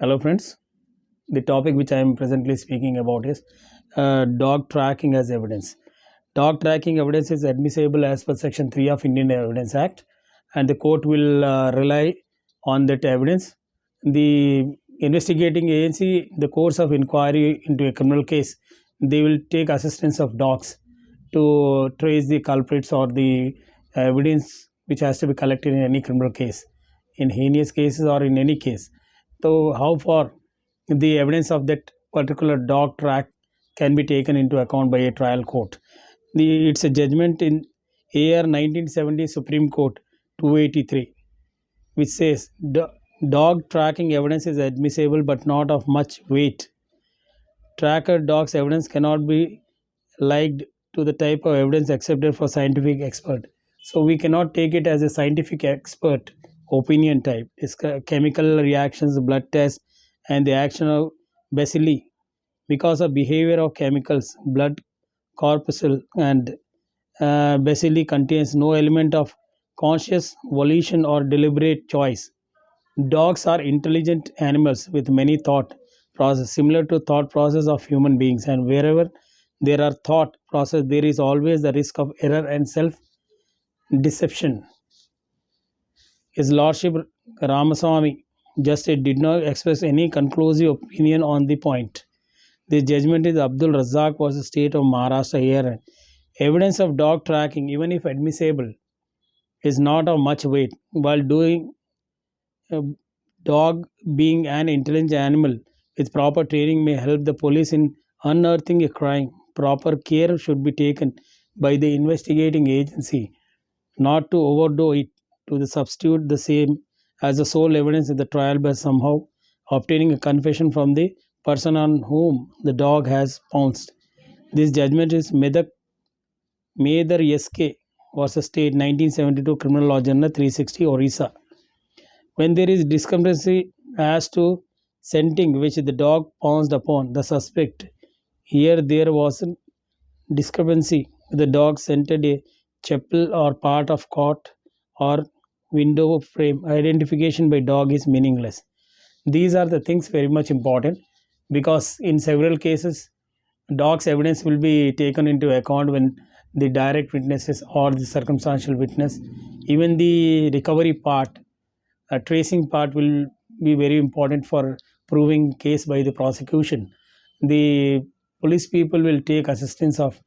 Hello friends, the topic which I am presently speaking about is dog tracking as evidence. Dog tracking evidence is admissible as per Section 3 of Indian Evidence Act, and the court will rely on that evidence. The investigating agency, the course of inquiry into a criminal case, they will take assistance of dogs to trace the culprits or the evidence which has to be collected in any criminal case, in heinous cases or in any case. So, how far the evidence of that particular dog track can be taken into account by a trial court? It's a judgment in AR 1970 Supreme Court 283, which says dog tracking evidence is admissible but not of much weight. Tracker dogs evidence cannot be liked to the type of evidence accepted for scientific expert. So we cannot take it as a scientific expert opinion type. It's chemical reactions, blood tests, and the action of bacilli because of behavior of chemicals. Blood corpuscle and bacilli contains no element of conscious volition or deliberate choice. Dogs are intelligent animals with many thought process similar to thought process of human beings, and wherever there are thought process there is always the risk of error and self deception. His Lordship Ramaswamy Justice did not express any conclusive opinion on the point. The judgment is Abdul Razzaq versus State of Maharashtra here. Evidence of dog tracking, even if admissible, is not of much weight. While doing dog being an intelligent animal with proper training may help the police in unearthing a crime, proper care should be taken by the investigating agency not to overdo it to the substitute the same as the sole evidence in the trial by somehow obtaining a confession from the person on whom the dog has pounced. This judgment is Medar SK versus State 1972 Criminal Law Journal 360 Orissa. When there is discrepancy as to scenting which the dog pounced upon the suspect, here there was a discrepancy. The dog scented a chapel or part of cot or window frame. Identification by dog is meaningless. These are the things very much important, because in several cases dog's evidence will be taken into account when the direct witnesses or the circumstantial witness, even the recovery part, tracing part will be very important for proving case by the prosecution. The police people will take assistance of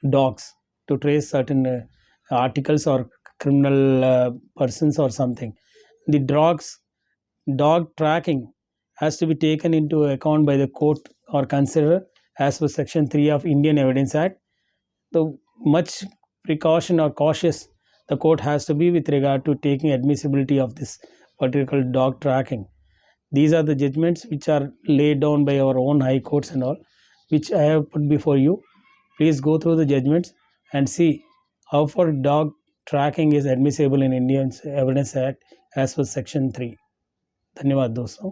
dogs to trace certain articles or criminal persons or something. The dog tracking has to be taken into account by the court or consider as per Section 3 of Indian Evidence Act. So much precaution or cautious the court has to be with regard to taking admissibility of this particular dog tracking. These are the judgments which are laid down by our own high courts and all, which I have put before you. Please go through the judgments and see how far dog tracking is admissible in Indian Evidence Act as per Section 3. धन्यवाद दोस्तों.